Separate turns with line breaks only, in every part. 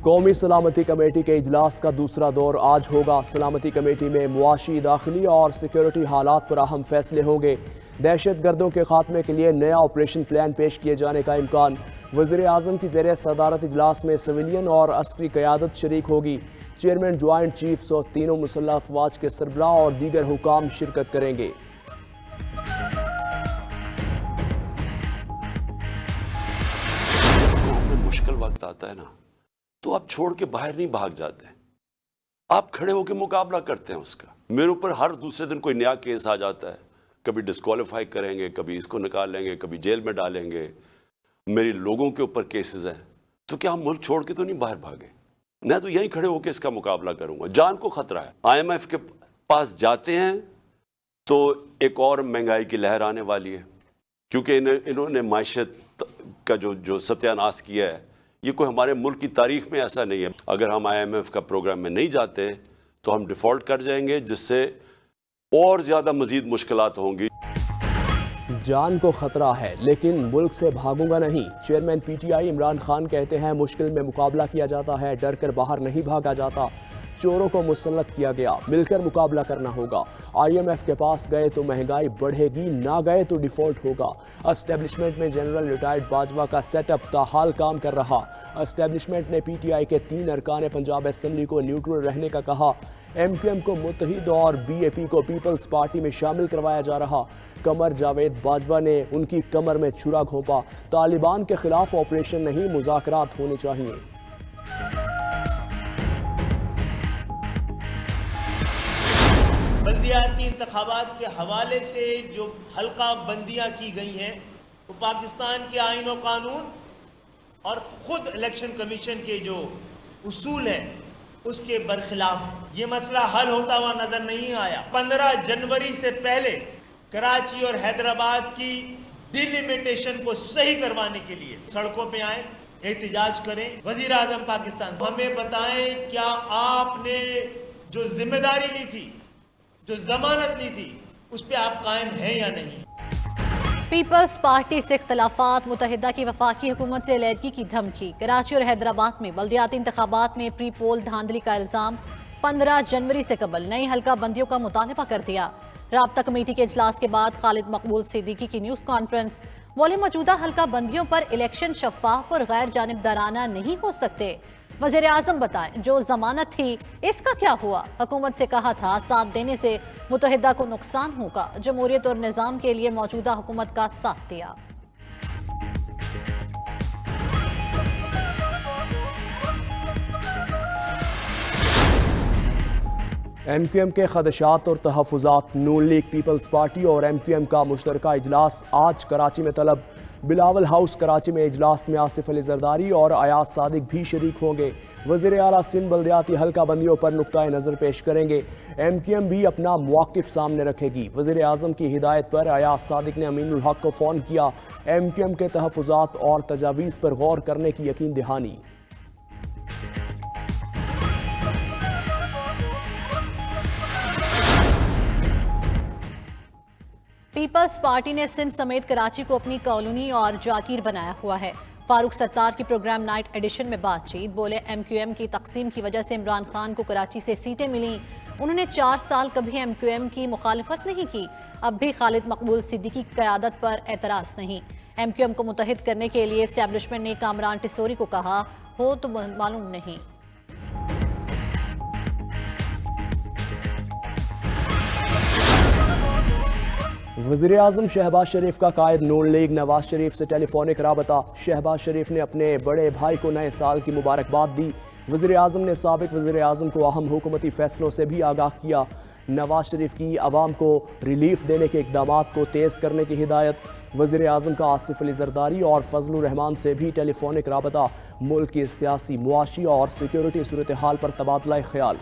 कौमी सलामती कमेटी के इजलास का दूसरा दौर आज होगा। सलामती कमेटी में मुआशी, दाखिली और सिक्योरिटी हालात पर अहम फैसले होंगे। दहशत गर्दों के खात्मे के लिए नया ऑपरेशन प्लान पेश किए जाने का इम्कान। वज़ीर आज़म की ज़ेर सदारत इजलास में सिविलियन और अस्करी क़यादत शरीक होगी। चेयरमैन, ज्वाइंट चीफ्स और तीनों मुसल्लह अफवाज के सरबराह और दीगर हुकाम शिरकत करेंगे।
मुश्किल वक्त आता है ना, तो आप छोड़ के बाहर नहीं भाग जाते, आप खड़े होकर मुकाबला करते हैं उसका। मेरे ऊपर हर दूसरे दिन कोई नया केस आ जाता है, कभी डिस्क्वालीफाई करेंगे, कभी इसको निकाल लेंगे, कभी जेल में डालेंगे, मेरे लोगों के ऊपर केसेस हैं। तो क्या हम मुल्क छोड़ के तो नहीं बाहर भागे? मैं तो यहीं खड़े होकर इसका मुकाबला करूंगा। जान को खतरा है। IMF के पास जाते हैं तो एक और महंगाई की लहर आने वाली है, क्योंकि इन्होंने मायशत का जो सत्यानाश किया है, ये कोई हमारे मुल्क की तारीख में ऐसा नहीं है। अगर हम IMF का प्रोग्राम में नहीं जाते तो हम डिफ़ॉल्ट कर जाएंगे, जिससे और ज़्यादा मज़ीद मुश्किलात होंगी।
जान को खतरा है लेकिन मुल्क से भागूंगा नहीं। चेयरमैन PTI इमरान खान कहते हैं मुश्किल में मुकाबला किया जाता है, डर कर बाहर नहीं भागा जाता। चोरों को मुसल्लत किया गया, मिलकर मुकाबला करना होगा। IMF के पास गए तो महंगाई बढ़ेगी, ना गए तो डिफॉल्ट होगा। एस्टेब्लिशमेंट में जनरल रिटायर्ड बाजवा का सेटअप ताहाल काम कर रहा। एस्टेब्लिशमेंट ने PTI के 3 अरकान पंजाब असेंबली को न्यूट्रल रहने का कहा। MQM को मुत्तहिद और BAP को पीपल्स पार्टी में शामिल करवाया जा रहा। कमर जावेद बाजवा ने उनकी कमर में छुरा घोंपा। तालिबान के खिलाफ ऑपरेशन नहीं, मुज़ाकरात होने चाहिए।
बल्दियाती इंतखाबात के हवाले से जो हल्का बंदियां की गई हैं, वो पाकिस्तान के आईन और कानून और खुद इलेक्शन कमीशन के जो उसूल हैं उसके बरखिलाफ ये मसला हल होता हुआ नजर नहीं आया। 15 जनवरी से पहले कराची और हैदराबाद की डिलिमिटेशन को सही करवाने के लिए सड़कों पे आए, एहतजाज करें। वजीर आजम पाकिस्तान हमें बताएं, क्या आपने जो जिम्मेदारी ली थी, जो जमानत ली थी, उस पर आप कायम हैं या नहीं?
पीपल्स पार्टी से इख्तलाफात, मुत्तहिदा की वफाकी हुकूमत से अलहदगी की धमकी। कराची और हैदराबाद में बल्दियाती इंतखाबात में प्री पोल धांधली का इल्जाम। 15 जनवरी से कबल नई हल्का बंदियों का मुतालबा कर दिया। राब्ता कमेटी के इजलास के बाद खालिद मकबूल सिद्दीकी की न्यूज़ कॉन्फ्रेंस। बोले मौजूदा हल्का बंदियों पर इलेक्शन शफाफ और गैर जानिबदाराना नहीं हो सकते। वज़ीर आज़म बताएं, जो जमानत थी इसका क्या हुआ? हुकूमत से कहा था साथ देने से मुत्तहिदा को नुकसान होगा। जमहूरियत और निज़ाम के लिए मौजूदा हुकूमत का साथ दिया।
MQM के खदशात और तहफ़्फ़ुज़ात। नून लीग, पीपल्स पार्टी और MQM का मुश्तरका इजलास आज कराची में तलब। बिलावल हाउस कराची में इजलास में आसिफ अली जरदारी और अयाज सादिक भी शरीक होंगे। वज़ीर आला सिंध बल्दियाती हल्का बंदियों पर नुक्ता नज़र पेश करेंगे। MQM भी अपना मौक़िफ़ सामने रखेगी। वज़ीर आज़म की हिदायत पर अयाज सादिक ने अमीनुल हक को फ़ोन किया। MQM के तहफ़्फ़ुज़ात और तजावीज़ पर गौर करने की यकीन दहानी।
पीपल्स पार्टी ने सिंध समेत कराची को अपनी कॉलोनी और जागीर बनाया हुआ है। फारूक सत्तार की प्रोग्राम नाइट एडिशन में बातचीत। बोले MQM की तकसीम की वजह से इमरान खान को कराची से सीटें मिली। उन्होंने 4 साल कभी MQM की मुखालिफत नहीं की। अब भी खालिद मकबूल सिद्दीकी की क़यादत पर एतराज़ नहीं। MQM को मुत्तहिद करने के लिए एस्टेब्लिशमेंट ने कामरान टिसोरी को कहा हो तो मालूम नहीं।
वज़ीर आज़म शहबाज शरीफ का कायद नून लीग नवाज शरीफ से टेलीफोनिक राबता। शहबाज शरीफ ने अपने बड़े भाई को नए साल की मुबारकबाद दी। वज़ीर आज़म ने साबिक़ वज़ीर आज़म को अहम हुकूमती फ़ैसलों से भी आगाह किया। नवाज शरीफ की आवाम को रिलीफ देने के इक़दामात को तेज़ करने की हिदायत। वज़ीर आज़म का आसिफ अली जरदारी और फजलुर रहमान से भी टेलीफोनिक राबता। मुल्क की सियासी, मुआशी और सिक्योरिटी सूरत हाल पर तबादला ख्याल।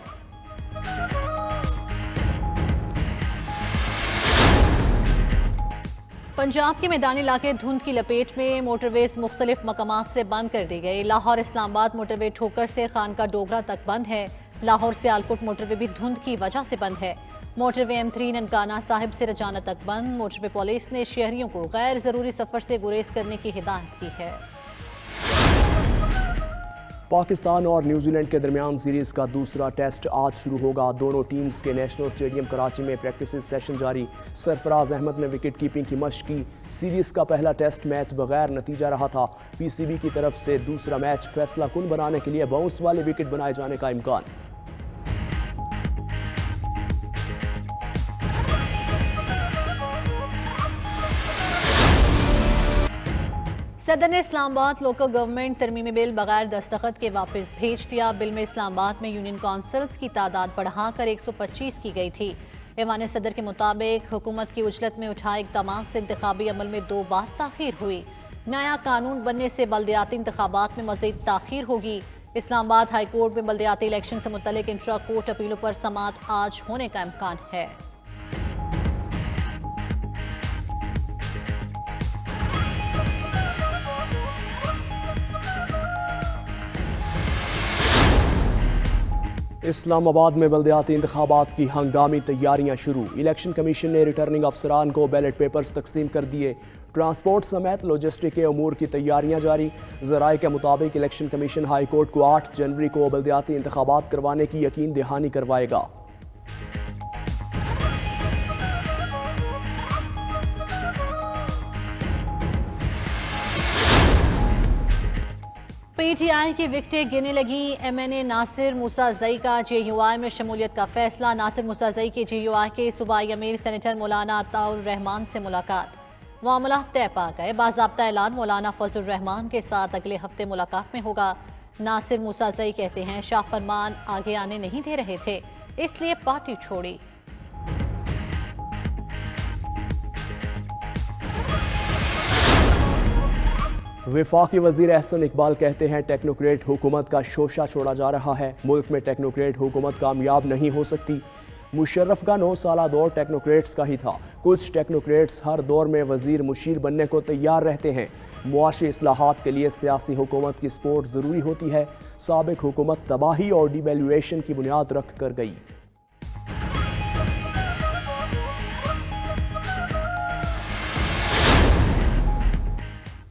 पंजाब के मैदानी इलाके धुंध की लपेट में। मोटरवेज मुख्तलिफ मकामात से बंद कर दी गई। लाहौर इस्लामाबाद मोटरवे ठोकर से खानका डोगरा तक बंद है। लाहौर से आलकोट मोटरवे भी धुंध की वजह से बंद है। मोटरवे M3 ननकाना साहिब से रजाना तक बंद। मोटरवे पुलिस ने शहरियों को गैर जरूरी सफर से गुरेज करने की हिदायत की है।
पाकिस्तान और न्यूजीलैंड के दरमियान सीरीज़ का दूसरा टेस्ट आज शुरू होगा। दोनों टीम्स के नेशनल स्टेडियम कराची में प्रैक्टिस सेशन जारी। सरफराज अहमद ने विकेट कीपिंग की मशक की। सीरीज़ का पहला टेस्ट मैच बगैर नतीजा रहा था। पीसीबी की तरफ से दूसरा मैच फैसला कुन बनाने के लिए बाउंस वाले विकेट बनाए जाने का इम्कान।
सदर ने इस्लामाबाद लोकल गवर्नमेंट तरमीमी बिल बगैर दस्तखत के वापस भेज दिया। बिल में इस्लामाबाद में यूनियन काउंसिल्स की तादाद बढ़ाकर 125 की गई थी। ऐवान सदर के मुताबिक हुकूमत की उजलत में उठाए इक़दामात से इंतखाबी अमल में 2 बार ताख़ीर हुई। नया कानून बनने से बल्दियाती इंतखाबात में मज़ीद ताख़ीर होगी। इस्लामाबाद हाई कोर्ट में बल्दियाती इलेक्शन से मुतल्लिक इंट्रा कोर्ट अपीलों पर समाअत आज होने का इम्कान है।
इस्लामाबाद में बल्दियाती इंतखाबात की हंगामी तैयारियां शुरू। इलेक्शन कमीशन ने रिटर्निंग अफसरान को बैलेट पेपर्स तकसीम कर दिए। ट्रांसपोर्ट समेत लॉजिस्टिक के अमूर की तैयारियां जारी। ज़राए के मुताबिक इलेक्शन कमीशन हाई कोर्ट को 8 जनवरी को बल्दियाती इंतखाबात करवाने की यकीन दहानी करवाएगा।
पीटीआई की विकेटें गिने लगी। एमएनए नासिर मूसाजई का जेयूआई में शमूलियत का फैसला। नासिर मूसाजई के जेयूआई के सूबाई अमीर सेनेटर मौलाना अताउर रहमान से मुलाकात। मामला तय पा गए। बाज़ाब्ता ऐलान मौलाना फजल रहमान के साथ अगले हफ्ते मुलाकात में होगा। नासिर मूसाजई कहते हैं शाह फरमान आगे आने नहीं दे रहे थे, इसलिए पार्टी छोड़ी।
वफाकी वज़ीर एहसन इकबाल कहते हैं टेक्नोक्रेट हुकूमत का शोशा छोड़ा जा रहा है। मुल्क में टेक्नोक्रेट हुकूमत कामयाब नहीं हो सकती। मुशर्रफ का 9 साला दौर टेक्नोक्रेट्स का ही था। कुछ टेक्नोक्रेट्स हर दौर में वज़ीर मुशीर बनने को तैयार रहते हैं। मुआशी इस्लाहात के लिए सियासी हुकूमत की सपोर्ट ज़रूरी होती है। साबिक हुकूमत तबाही और डिवैल्यूएशन की बुनियाद रख कर गई।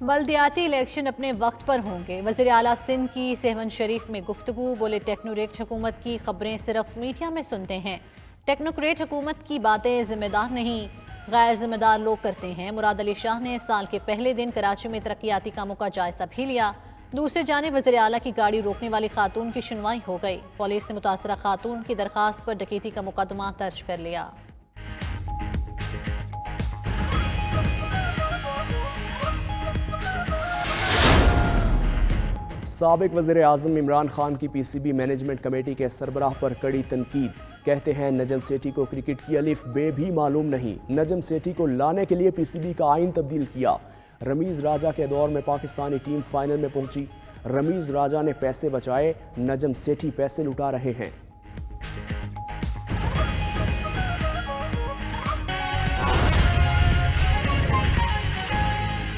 बल्दियाती इलेक्शन अपने वक्त पर होंगे। वज़ीर आला सिंध की सहवन शरीफ में गुफ्तगू। बोले टेक्नोक्रेट हुकूमत की खबरें सिर्फ मीडिया में सुनते हैं। टेक्नोक्रेट हुकूमत की बातें जिम्मेदार नहीं, गैर जिम्मेदार लोग करते हैं। मुराद अली शाह ने साल के पहले दिन कराची में तरक्याती कामों का जायजा भी लिया। दूसरी जानिब वज़ीर आला की गाड़ी रोकने वाली खातून की सुनवाई हो गई। पुलिस ने मुतासरा खातून की दरखास्त पर डकैती का मुकदमा दर्ज कर लिया।
साबिक वज़ीर आज़म इमरान खान की पीसीबी मैनेजमेंट कमेटी के सरबराह पर कड़ी तनकीद। कहते हैं नजम सेठी को क्रिकेट की अलिफ बे भी मालूम नहीं। नजम सेठी को लाने के लिए पीसीबी का आइन तब्दील किया। रमीज़ राजा के दौर में पाकिस्तानी टीम फाइनल में पहुंची। रमीज़ राजा ने पैसे बचाए, नजम सेठी पैसे लुटा रहे हैं।